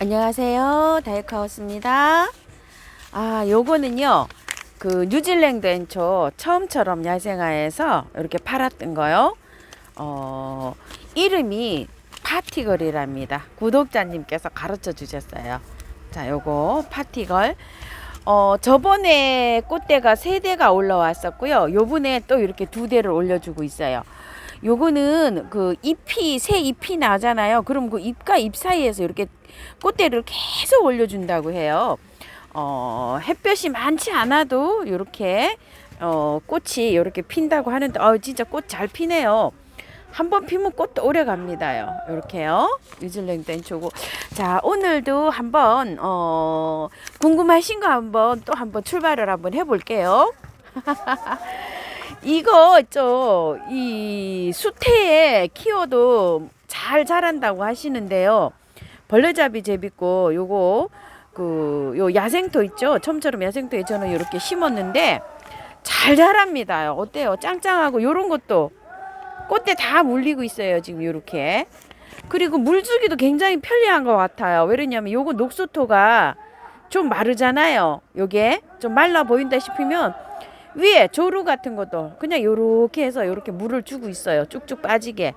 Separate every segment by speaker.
Speaker 1: 안녕하세요. 다이카우스입니다. 요거는요, 그 뉴질랜드 앵초 처음처럼 야생화에서 이렇게 팔았던 거요. 이름이 파티걸이랍니다. 구독자님께서 가르쳐 주셨어요. 자, 요거 파티걸. 저번에 꽃대가 3대가 올라왔었고요. 요번에 또 이렇게 2대를 올려주고 있어요. 요거는 그 새 잎이 나잖아요. 그럼 그 잎과 잎 사이에서 이렇게 꽃대를 계속 올려준다고 해요. 햇볕이 많지 않아도 이렇게 꽃이 이렇게 핀다고 하는데 진짜 꽃 잘 피네요. 한번 피면 꽃도 오래 갑니다요. 이렇게요. 뉴질랜드 앵초고. 자, 오늘도 한번 궁금하신 거 한번 출발을 한번 해볼게요. 이거 이 수태에 키워도 잘 자란다고 하시는데요. 벌레잡이 재밌고 요거 요 야생토 있죠. 처음처럼 야생토에 저는 이렇게 심었는데 잘 자랍니다. 어때요? 짱짱하고 요런 것도 꽃대 다 물리고 있어요. 지금 요렇게. 그리고 물 주기도 굉장히 편리한 것 같아요. 왜냐면 요거 녹수토가 좀 마르잖아요. 요게 좀 말라 보인다 싶으면 위에 조루 같은 것도 그냥 요렇게 해서 요렇게 물을 주고 있어요. 쭉쭉 빠지게.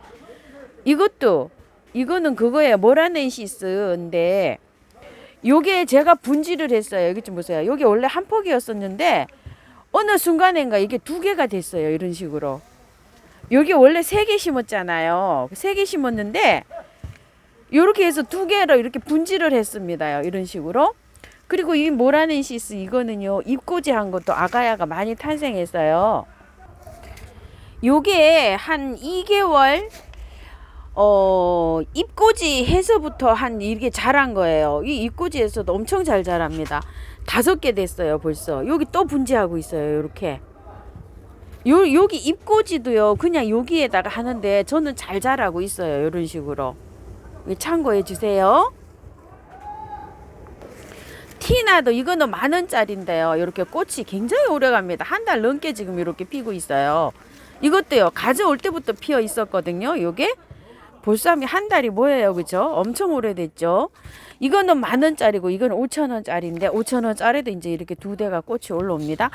Speaker 1: 이거는 그거예요. 모라넨시스인데 요게 제가 분지를 했어요. 여기 좀 보세요. 요게 원래 한 폭이었었는데 어느 순간인가 이게 2개가 됐어요. 이런 식으로. 여기 원래 3개 심었잖아요. 3개 심었는데 요렇게 해서 2개로 이렇게 분지를 했습니다. 이런 식으로. 그리고 이 모라넨시스 이거는요. 잎꽂이 한 것도 아가야가 많이 탄생했어요. 요게 한 2개월 잎꽂이 해서부터 이게 자란 거예요. 이 잎꽂이에서도 엄청 잘 자랍니다. 5개 됐어요. 벌써. 여기 또 분지하고 있어요. 이렇게. 여기 잎꽂이도요. 그냥 여기에다가 하는데 저는 잘 자라고 있어요. 이런 식으로. 참고해 주세요. 티나도 이거는 10,000원짜리인데요. 이렇게 꽃이 굉장히 오래 갑니다. 1달 넘게 지금 이렇게 피고 있어요. 이것도요. 가져올 때부터 피어 있었거든요. 요게 벌써 한 달이 뭐예요. 그죠? 엄청 오래됐죠. 이거는 10,000원짜리고 이거는 5,000원짜리인데 5,000원짜리도 이제 이렇게 2대가 꽃이 올라옵니다.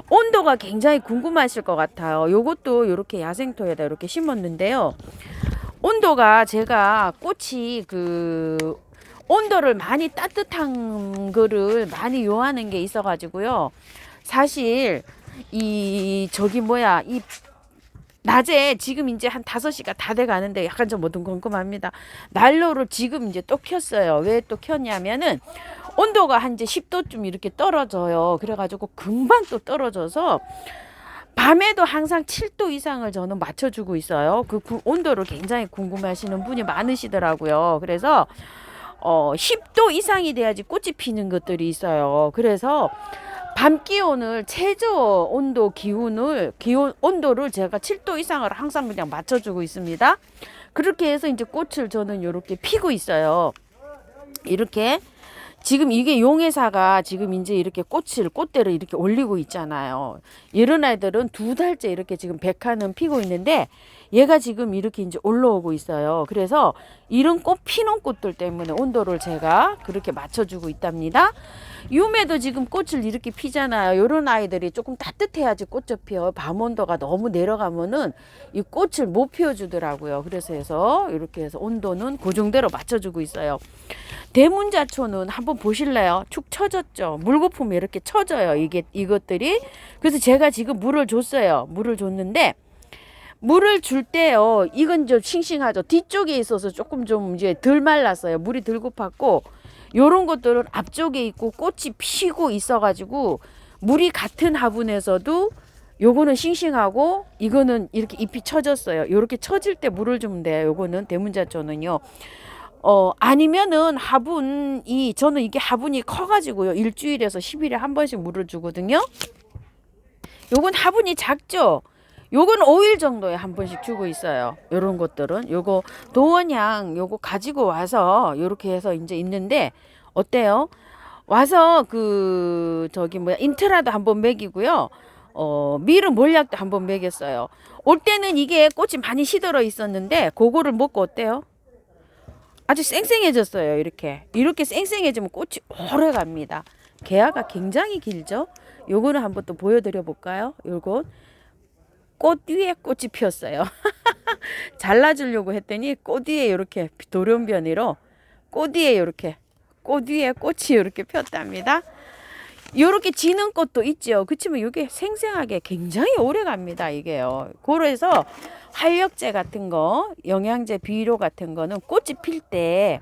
Speaker 1: 온도가 굉장히 궁금하실 것 같아요. 요것도 이렇게 야생토에다 이렇게 심었는데요. 온도가 제가 꽃이 온도를 많이 따뜻한 거를 많이 요하는 게 있어 가지고요. 사실 이 낮에 지금 이제 한 5시가 다 돼 가는데 약간 좀 뭐든 궁금합니다. 난로를 지금 이제 또 켰어요. 왜 또 켰냐면은 온도가 한 이제 10도쯤 이렇게 떨어져요. 그래가지고 금방 또 떨어져서 밤에도 항상 7도 이상을 저는 맞춰주고 있어요. 그 온도를 굉장히 궁금해하시는 분이 많으시더라고요. 그래서 10도 이상이 돼야지 꽃이 피는 것들이 있어요. 그래서 밤 기온을 최저 온도를 제가 7도 이상을 항상 그냥 맞춰주고 있습니다. 그렇게 해서 이제 꽃을 저는 이렇게 피고 있어요. 이렇게 지금 이게 용해사가 지금 이제 이렇게 꽃대를 이렇게 올리고 있잖아요. 이런 아이들은 2달째 이렇게 지금 백화는 피고 있는데 얘가 지금 이렇게 이제 올라오고 있어요. 그래서 이런 꽃 피는 꽃들 때문에 온도를 제가 그렇게 맞춰주고 있답니다. 유매도 지금 꽃을 이렇게 피잖아요. 이런 아이들이 조금 따뜻해야지 꽃을 피어요. 밤 온도가 너무 내려가면은 이 꽃을 못 피워주더라고요. 그래서 이렇게 해서 온도는 그 정도로 맞춰주고 있어요. 대문자초는 한번 보실래요? 축 처졌죠. 물거품이 이렇게 처져요. 이것들이. 그래서 제가 지금 물을 줬어요. 물을 줬는데 물을 줄 때요. 이건 좀 싱싱하죠. 뒤쪽에 있어서 조금 좀 이제 덜 말랐어요. 물이 덜 고팠고 요런 것들은 앞쪽에 있고 꽃이 피고 있어가지고 물이 같은 화분에서도 요거는 싱싱하고 이거는 이렇게 잎이 처졌어요. 요렇게 처질 때 물을 주면 돼요. 요거는 대문자초는요. 아니면은 저는 이게 화분이 커가지고요. 일주일에서 10일에 한 번씩 물을 주거든요. 요건 화분이 작죠? 요건 5일 정도에 한 번씩 주고 있어요. 요런 것들은. 요거 도원향 요거 가지고 와서 요렇게 해서 이제 있는데 어때요? 와서 인트라도 한번 먹이고요. 밀은 몰약도 한번 먹였어요. 올 때는 이게 꽃이 많이 시들어 있었는데 그거를 먹고 어때요? 아주 쌩쌩해졌어요. 이렇게 쌩쌩해지면 꽃이 오래 갑니다. 개화가 굉장히 길죠. 요거는 한번 또 보여드려 볼까요? 요건 꽃 위에 꽃이 피었어요. 잘라주려고 했더니 꽃 위에 이렇게 돌연변이로 꽃 위에 이렇게 꽃 위에 꽃이 이렇게 폈답니다. 이렇게 지는 꽃도 있죠. 그렇지만 이게 생생하게 굉장히 오래 갑니다. 이게요. 그래서 활력제 같은 거, 영양제, 비료 같은 거는 꽃이 필 때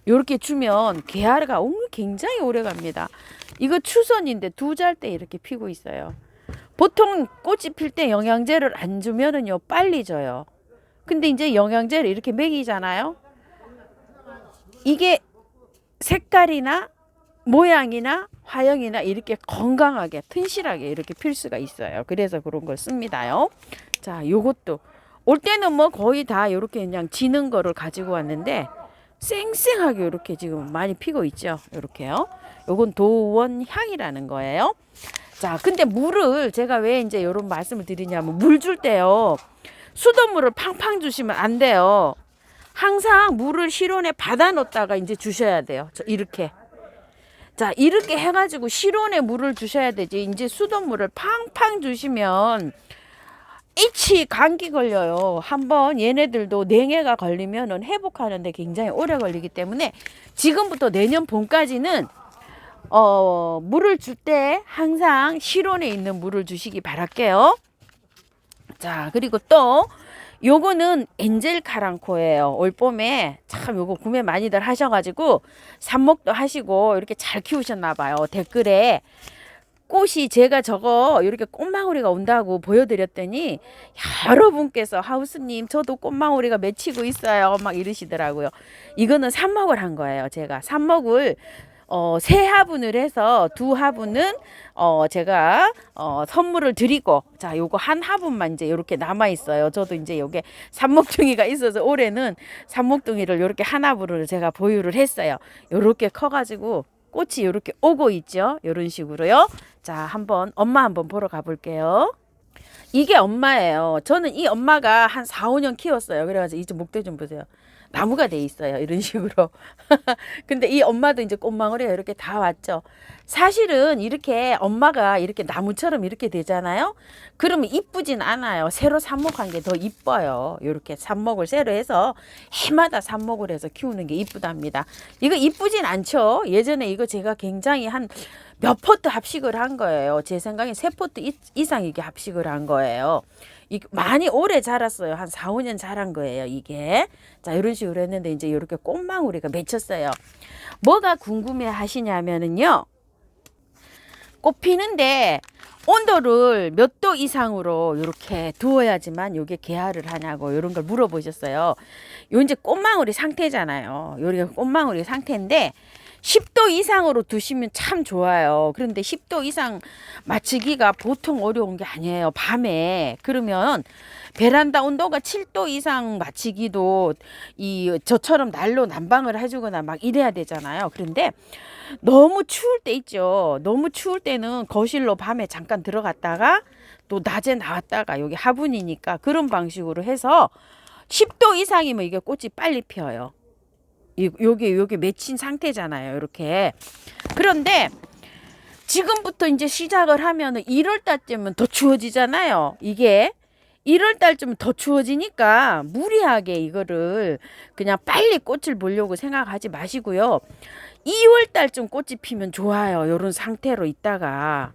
Speaker 1: 이렇게 주면 개화가 굉장히 오래 갑니다. 이거 추선인데 2잘 때 이렇게 피고 있어요. 보통 꽃이 필 때 영양제를 안 주면은요 빨리 져요. 근데 이제 영양제를 이렇게 먹이잖아요. 이게 색깔이나 모양이나 화형이나 이렇게 건강하게 튼실하게 이렇게 필 수가 있어요. 그래서 그런 걸 씁니다요. 자, 요것도 올 때는 뭐 거의 다 이렇게 그냥 지는 거를 가지고 왔는데 쌩쌩하게 이렇게 지금 많이 피고 있죠. 이렇게요. 요건 도원향이라는 거예요. 자, 근데 물을 제가 왜 이제 이런 말씀을 드리냐면 물 줄 때요. 수돗물을 팡팡 주시면 안 돼요. 항상 물을 실온에 받아 놓다가 이제 주셔야 돼요. 이렇게. 자, 이렇게 해가지고 실온에 물을 주셔야 되지. 이제 수돗물을 팡팡 주시면 일치 감기 걸려요. 한번 얘네들도 냉해가 걸리면은 회복하는데 굉장히 오래 걸리기 때문에 지금부터 내년 봄까지는 물을 줄 때 항상 실온에 있는 물을 주시기 바랄게요. 자, 그리고 또 요거는 엔젤 카랑코예요. 올 봄에 참 요거 구매 많이들 하셔가지고 삽목도 하시고 이렇게 잘 키우셨나 봐요. 댓글에 꽃이 제가 저거 이렇게 꽃망울이가 온다고 보여드렸더니 여러분께서 하우스님 저도 꽃망울이가 맺히고 있어요 막 이러시더라고요. 이거는 삽목을 한 거예요. 제가 삽목을 세 화분을 해서 두 화분은 제가 선물을 드리고 자 요거 한 화분만 이제 이렇게 남아 있어요. 저도 이제 요게 삽목둥이가 있어서 올해는 삽목둥이를 이렇게 한 화분을 제가 보유를 했어요. 요렇게 커가지고 꽃이 이렇게 오고 있죠. 이런 식으로요. 자, 한번 엄마 한번 보러 가볼게요. 이게 엄마예요. 저는 이 엄마가 한 4, 5년 키웠어요. 그래가지고 이제 목대 좀 보세요. 나무가 돼 있어요. 이런 식으로. 근데 이 엄마도 이제 꽃망울이가 이렇게 다 왔죠. 사실은 이렇게 엄마가 이렇게 나무처럼 이렇게 되잖아요. 그러면 이쁘진 않아요. 새로 삽목한 게 더 이뻐요. 이렇게 삽목을 새로 해서 해마다 삽목을 해서 키우는 게 이쁘답니다. 이거 이쁘진 않죠. 예전에 이거 제가 굉장히 한 몇 포트 합식을 한 거예요. 제 생각에 3포트 이상 이게 합식을 한 거예요. 많이 오래 자랐어요. 한 4, 5년 자란 거예요, 이게. 자, 이런 식으로 했는데 이제 이렇게 꽃망울이가 맺혔어요. 뭐가 궁금해 하시냐면은요. 꽃 피는데 온도를 몇 도 이상으로 이렇게 두어야지만 요게 개화를 하냐고 이런 걸 물어보셨어요. 요 이제 꽃망울이 상태잖아요. 요리가 꽃망울이 상태인데 10도 이상으로 두시면 참 좋아요. 그런데 10도 이상 맞추기가 보통 어려운 게 아니에요. 밤에. 그러면 베란다 온도가 7도 이상 맞추기도 저처럼 난로 난방을 해주거나 막 이래야 되잖아요. 그런데 너무 추울 때 있죠. 너무 추울 때는 거실로 밤에 잠깐 들어갔다가 또 낮에 나왔다가 여기 화분이니까 그런 방식으로 해서 10도 이상이면 이게 꽃이 빨리 피어요. 요게 맺힌 상태잖아요. 이렇게. 그런데 지금부터 이제 시작을 하면은 1월 달쯤은 더 추워지잖아요. 이게 1월 달쯤은 더 추워지니까 무리하게 이거를 그냥 빨리 꽃을 보려고 생각하지 마시고요. 2월 달쯤 꽃이 피면 좋아요. 요런 상태로 있다가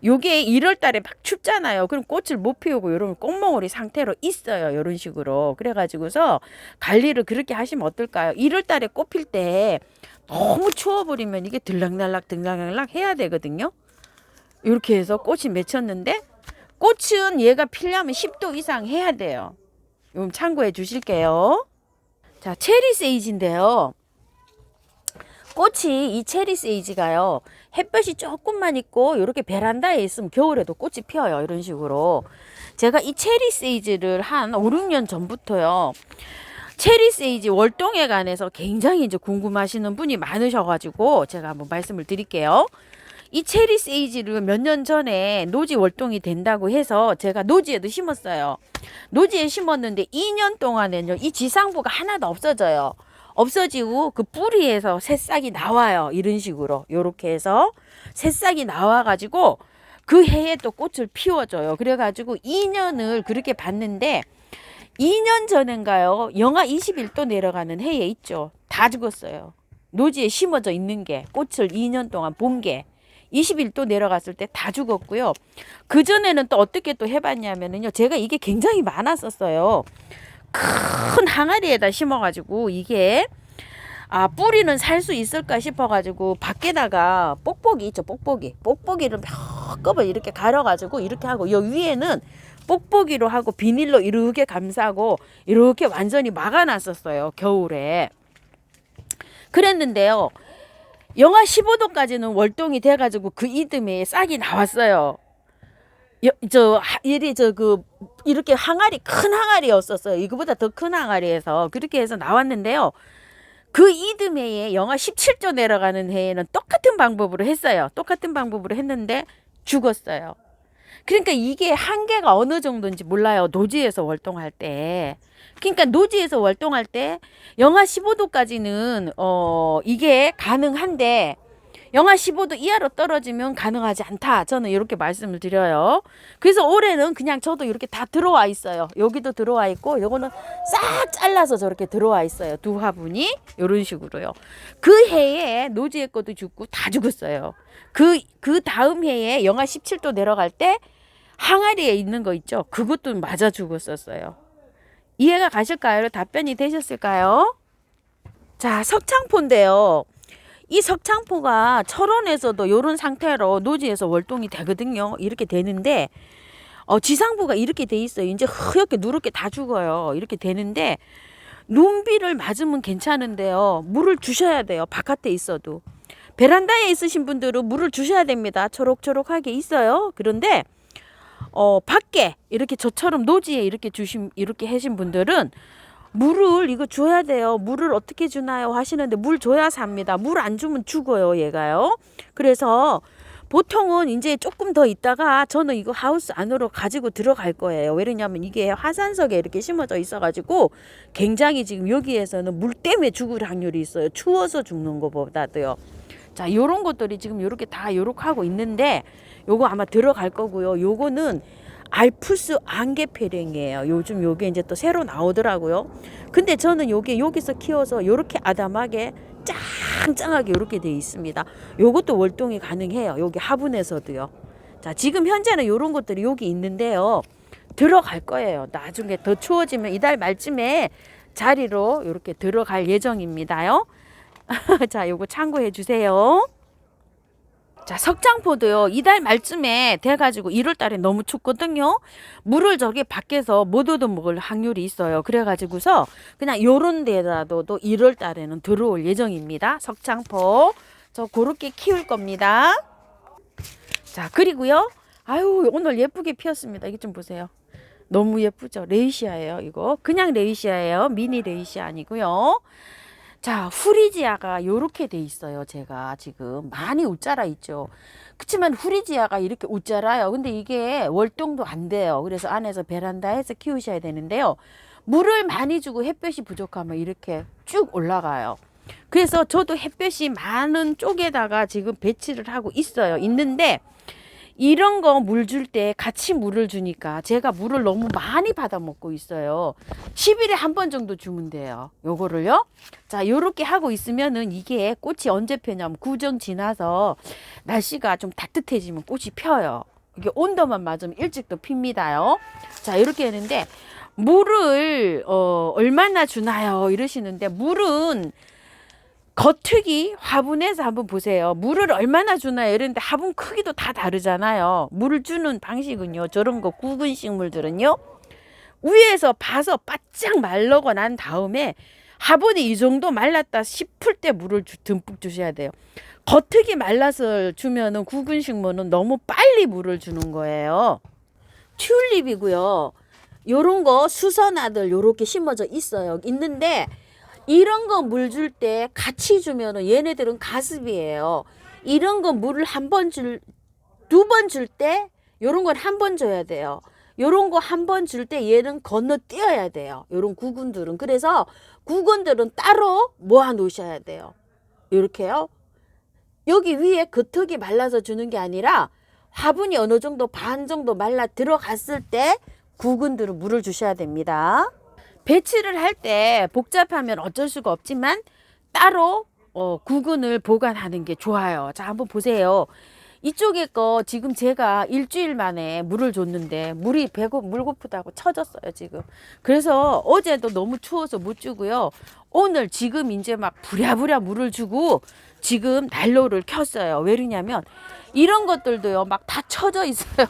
Speaker 1: 요게 1월 달에 막 춥잖아요. 그럼 꽃을 못 피우고 요런 꽃몽오리 상태로 있어요. 요런 식으로. 그래가지고서 관리를 그렇게 하시면 어떨까요? 1월 달에 꽃 필 때 너무 추워버리면 이게 들락날락 해야 되거든요. 이렇게 해서 꽃이 맺혔는데 꽃은 얘가 피려면 10도 이상 해야 돼요. 좀 참고해 주실게요. 자, 체리 세이지인데요. 꽃이 이 체리 세이지가요. 햇볕이 조금만 있고 이렇게 베란다에 있으면 겨울에도 꽃이 피어요. 이런 식으로. 제가 이 체리 세이지를 한 5, 6년 전부터요. 체리 세이지 월동에 관해서 굉장히 이제 궁금하시는 분이 많으셔가지고 제가 한번 말씀을 드릴게요. 이 체리 세이지를 몇 년 전에 노지 월동이 된다고 해서 제가 노지에도 심었어요. 노지에 심었는데 2년 동안에는요. 이 지상부가 하나도 없어져요. 없어지고 그 뿌리에서 새싹이 나와요. 이런 식으로 요렇게 해서 새싹이 나와가지고 그 해에 또 꽃을 피워줘요. 그래가지고 2년을 그렇게 봤는데 2년 전인가요? 영하 21도 내려가는 해에 있죠. 다 죽었어요. 노지에 심어져 있는 게 꽃을 2년 동안 본 게 21도 내려갔을 때 다 죽었고요. 그전에는 또 어떻게 또 해봤냐면요. 제가 이게 굉장히 많았었어요. 큰 항아리에다 심어가지고 이게 뿌리는 살 수 있을까 싶어가지고 밖에다가 뽁뽁이 있죠. 뽁뽁이를 몇 겹을 이렇게 갈아가지고 이렇게 하고 요 위에는 뽁뽁이로 하고 비닐로 이렇게 감싸고 이렇게 완전히 막아놨었어요. 겨울에. 그랬는데요. 영하 15도까지는 월동이 돼가지고 그 이듬해에 싹이 나왔어요. 이렇게 항아리, 큰 항아리였었어요. 이거보다 더 큰 항아리에서 그렇게 해서 나왔는데요. 그 이듬해에 영하 17도 내려가는 해에는 똑같은 방법으로 했어요. 똑같은 방법으로 했는데 죽었어요. 그러니까 이게 한계가 어느 정도인지 몰라요. 노지에서 월동할 때. 그러니까 노지에서 월동할 때 영하 15도까지는 이게 가능한데 영하 15도 이하로 떨어지면 가능하지 않다. 저는 이렇게 말씀을 드려요. 그래서 올해는 그냥 저도 이렇게 다 들어와 있어요. 여기도 들어와 있고 요거는 싹 잘라서 저렇게 들어와 있어요. 두 화분이 이런 식으로요. 그 해에 노지에 것도 죽고 다 죽었어요. 그 다음 해에 영하 17도 내려갈 때 항아리에 있는 거 있죠. 그것도 맞아 죽었었어요. 이해가 가실까요? 답변이 되셨을까요? 자, 석창포인데요. 이 석창포가 철원에서도 이런 상태로 노지에서 월동이 되거든요. 이렇게 되는데 지상부가 이렇게 돼 있어요. 이제 허옇게 누렇게 다 죽어요. 이렇게 되는데 눈비를 맞으면 괜찮은데요. 물을 주셔야 돼요. 바깥에 있어도. 베란다에 있으신 분들은 물을 주셔야 됩니다. 초록초록하게 있어요. 그런데 밖에 이렇게 저처럼 노지에 이렇게 하신 분들은 물을 이거 줘야 돼요. 물을 어떻게 주나요? 하시는데 물 줘야 삽니다. 물 안 주면 죽어요, 얘가요. 그래서 보통은 이제 조금 더 있다가 저는 이거 하우스 안으로 가지고 들어갈 거예요. 왜냐면 이게 화산석에 이렇게 심어져 있어가지고 굉장히 지금 여기에서는 물 때문에 죽을 확률이 있어요. 추워서 죽는 것보다도요. 자, 요런 것들이 지금 요렇게 다 요렇게 하고 있는데 요거 아마 들어갈 거고요. 요거는 알프스 안개패랭이에요. 요즘 요게 이제 또 새로 나오더라고요. 근데 저는 요게 여기서 키워서 요렇게 아담하게 짱짱하게 요렇게 돼 있습니다. 요것도 월동이 가능해요. 여기 화분에서도요. 자, 지금 현재는 요런 것들이 여기 있는데요. 들어갈 거예요. 나중에 더 추워지면 이달 말쯤에 자리로 요렇게 들어갈 예정입니다요. 자, 요거 참고해 주세요. 자, 석장포도요. 이달 말쯤에 돼가지고 1월 달에 너무 춥거든요. 물을 저기 밖에서 못 얻어먹을 확률이 있어요. 그래가지고서 그냥 요런 데라도 1월 달에는 들어올 예정입니다. 석장포. 저 그렇게 키울 겁니다. 자, 그리고요. 아유, 오늘 예쁘게 피었습니다. 이거 좀 보세요. 너무 예쁘죠? 레이시아예요, 이거. 그냥 레이시아예요. 미니 레이시아 아니고요. 자, 후리지아가 요렇게 돼 있어요. 제가 지금 많이 웃자라 있죠. 그렇지만 후리지아가 이렇게 웃자라요. 근데 이게 월동도 안 돼요. 그래서 안에서 베란다에서 키우셔야 되는데요. 물을 많이 주고 햇볕이 부족하면 이렇게 쭉 올라가요. 그래서 저도 햇볕이 많은 쪽에다가 지금 배치를 하고 있는데 이런 거 물 줄 때 같이 물을 주니까 제가 물을 너무 많이 받아 먹고 있어요. 10일에 한 번 정도 주면 돼요. 요거를요. 자, 요렇게 하고 있으면은 이게 꽃이 언제 펴냐면 구정 지나서 날씨가 좀 따뜻해지면 꽃이 펴요. 이게 온도만 맞으면 일찍 또 핍니다요. 자, 이렇게 했는데 물을 얼마나 주나요? 이러시는데 물은 겉흙이 화분에서 한번 보세요. 물을 얼마나 주나요? 이런데 화분 크기도 다 다르잖아요. 물을 주는 방식은요. 저런 거 굵은 식물들은요. 위에서 봐서 바짝 말르고 난 다음에 화분이 이 정도 말랐다 싶을 때 물을 듬뿍 주셔야 돼요. 겉흙이 말라서 주면은 굵은 식물은 너무 빨리 물을 주는 거예요. 튤립이고요. 요런 거 수선화들 요렇게 심어져 있어요. 있는데 이런 거 물 줄 때 같이 주면은 얘네들은 가습이에요. 이런 거 물을 두 번 줄 때 요런 건 한 번 줘야 돼요. 요런 거 한 번 줄 때 얘는 건너뛰어야 돼요. 요런 구근들은. 그래서 구근들은 따로 모아 놓으셔야 돼요. 이렇게요. 여기 위에 겉흙이 말라서 주는 게 아니라 화분이 어느 정도 반 정도 말라 들어갔을 때 구근들은 물을 주셔야 됩니다. 배치를 할 때 복잡하면 어쩔 수가 없지만 따로 구근을 보관하는 게 좋아요. 자, 한번 보세요. 이쪽에 거 지금 제가 일주일 만에 물을 줬는데 물이 물 고프다고 처졌어요 지금. 그래서 어제도 너무 추워서 못 주고요. 오늘 지금 이제 막 부랴부랴 물을 주고 지금 난로를 켰어요. 왜 그러냐면 이런 것들도요 막 다 처져 있어요.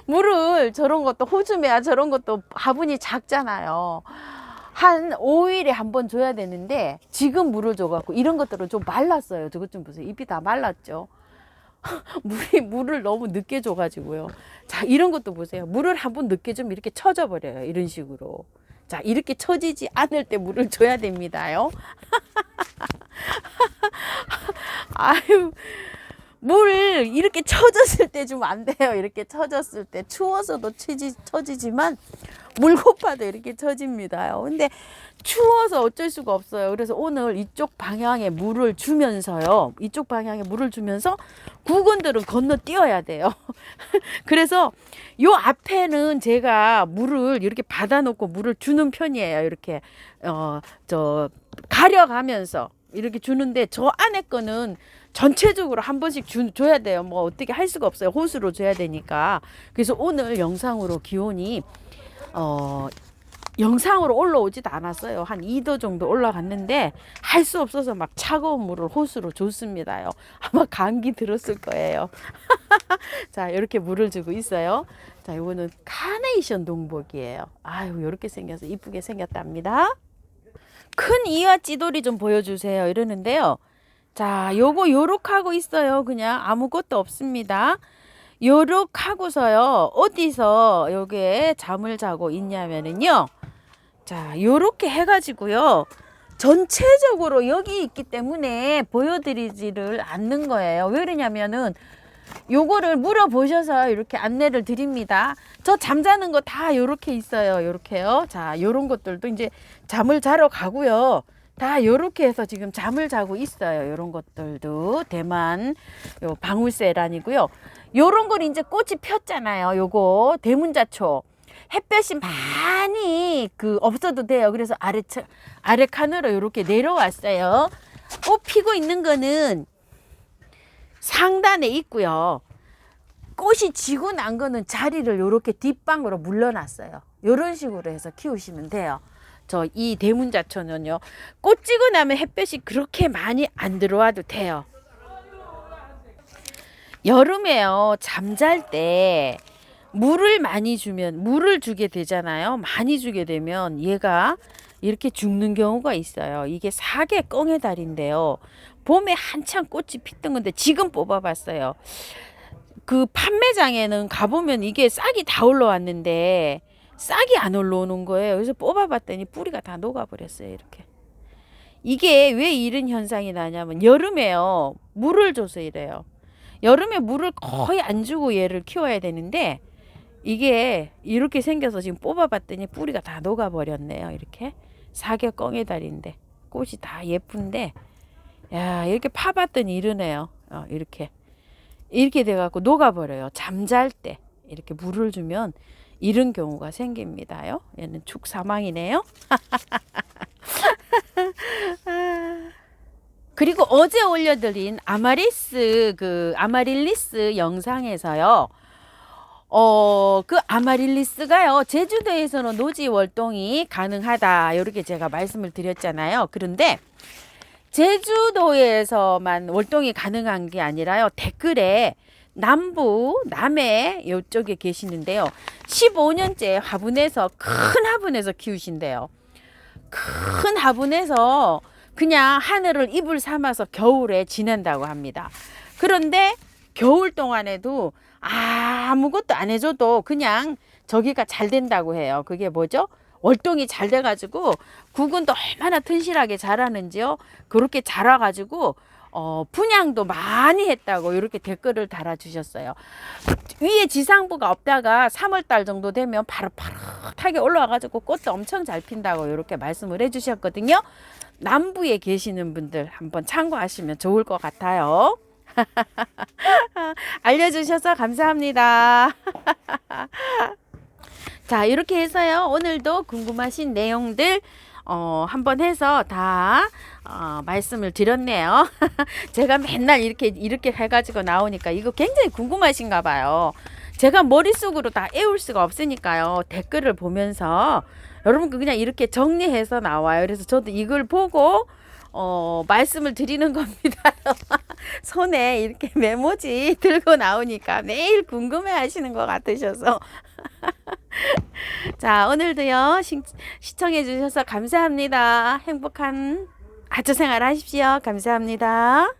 Speaker 1: 물을 저런 것도 호주매야 저런 것도 화분이 작잖아요. 한 5일에 한 번 줘야 되는데 지금 물을 줘갖고 이런 것들은 좀 말랐어요. 저것 좀 보세요. 잎이 다 말랐죠. 물을 너무 늦게 줘가지고요. 자, 이런 것도 보세요. 물을 한 번 늦게 주면 이렇게 처져 버려요. 이런 식으로. 자, 이렇게 처지지 않을 때 물을 줘야 됩니다요. 아유, 물 이렇게 처졌을 때 주면 안 돼요. 이렇게 처졌을 때 추워서도 처지지만 물 고파도 이렇게 처집니다요. 근데 추워서 어쩔 수가 없어요. 그래서 오늘 이쪽 방향에 물을 주면서요. 이쪽 방향에 물을 주면서 구근들은 건너뛰어야 돼요. 그래서 요 앞에는 제가 물을 이렇게 받아놓고 물을 주는 편이에요. 이렇게 가려가면서 이렇게 주는데 저 안에 거는 전체적으로 한 번씩 줘야 돼요. 뭐 어떻게 할 수가 없어요. 호수로 줘야 되니까. 그래서 오늘 영상으로 기온이 영상으로 올라오지도 않았어요. 한 2도 정도 올라갔는데 할 수 없어서 막 차가운 물을 호수로 줬습니다요. 아마 감기 들었을 거예요. 자, 이렇게 물을 주고 있어요. 자, 이거는 카네이션 동복이에요. 아유, 이렇게 생겨서 이쁘게 생겼답니다. 큰 이와 찌돌이 좀 보여주세요. 이러는데요. 자, 요거 요렇게 하고 있어요. 그냥 아무것도 없습니다. 요렇게 하고서요. 어디서 요게 잠을 자고 있냐면은요. 자, 요렇게 해가지고요. 전체적으로 여기 있기 때문에 보여드리지를 않는 거예요. 왜 그러냐면은 요거를 물어보셔서 이렇게 안내를 드립니다. 저 잠자는 거 다 요렇게 있어요. 요렇게요. 자, 요런 것들도 이제 잠을 자러 가고요. 다 요렇게 해서 지금 잠을 자고 있어요. 요런 것들도 대만 요 방울새란이고요. 요런 걸 이제 꽃이 폈잖아요. 요거 대문자초. 햇볕이 많이 없어도 돼요. 그래서 아래 칸으로 이렇게 내려왔어요. 꽃 피고 있는 거는 상단에 있고요. 꽃이 지고 난 거는 자리를 이렇게 뒷방으로 물러놨어요. 이런 식으로 해서 키우시면 돼요. 저 이 대문자초는요. 꽃 지고 나면 햇볕이 그렇게 많이 안 들어와도 돼요. 여름에요. 잠잘 때 물을 많이 주면 물을 주게 되잖아요. 많이 주게 되면 얘가 이렇게 죽는 경우가 있어요. 이게 사계 껑의 달인데요. 봄에 한창 꽃이 피던 건데 지금 뽑아봤어요. 그 판매장에는 가보면 이게 싹이 다 올라왔는데 싹이 안 올라오는 거예요. 그래서 뽑아봤더니 뿌리가 다 녹아버렸어요. 이렇게. 이게 왜 이런 현상이 나냐면 여름에요. 물을 줘서 이래요. 여름에 물을 거의 안 주고 얘를 키워야 되는데 이게 이렇게 생겨서 지금 뽑아봤더니 뿌리가 다 녹아버렸네요. 이렇게 사격껑의 달인데 꽃이 다 예쁜데 야 이렇게 파봤더니 이러네요. 이렇게 돼갖고 녹아버려요. 잠잘 때 이렇게 물을 주면 이런 경우가 생깁니다요. 얘는 축사망이네요. 그리고 어제 올려드린 아마릴리스 영상에서요. 그 아마릴리스가요. 제주도에서는 노지 월동이 가능하다. 이렇게 제가 말씀을 드렸잖아요. 그런데 제주도에서만 월동이 가능한 게 아니라요. 댓글에 남해 이쪽에 계시는데요. 15년째 화분에서 큰 화분에서 키우신대요. 큰 화분에서 그냥 하늘을 이불 삼아서 겨울에 지낸다고 합니다. 그런데 겨울 동안에도 아무것도 안 해줘도 그냥 저기가 잘 된다고 해요. 그게 뭐죠? 월동이 잘 돼가지고 구근도 얼마나 튼실하게 자라는지요. 그렇게 자라가지고 분양도 많이 했다고 이렇게 댓글을 달아주셨어요. 위에 지상부가 없다가 3월달 정도 되면 바로 파릇하게 올라와가지고 꽃도 엄청 잘 핀다고 이렇게 말씀을 해주셨거든요. 남부에 계시는 분들 한번 참고하시면 좋을 것 같아요. 알려주셔서 감사합니다. 자, 이렇게 해서요. 오늘도 궁금하신 내용들 한번 해서 다 말씀을 드렸네요. 제가 맨날 이렇게 해가지고 나오니까 이거 굉장히 궁금하신가 봐요. 제가 머릿속으로 다 외울 수가 없으니까요. 댓글을 보면서 여러분 그냥 이렇게 정리해서 나와요. 그래서 저도 이걸 보고 말씀을 드리는 겁니다. 손에 이렇게 메모지 들고 나오니까 매일 궁금해 하시는 것 같으셔서. 자, 오늘도요, 시청해 주셔서 감사합니다. 행복한 아초 생활 하십시오. 감사합니다.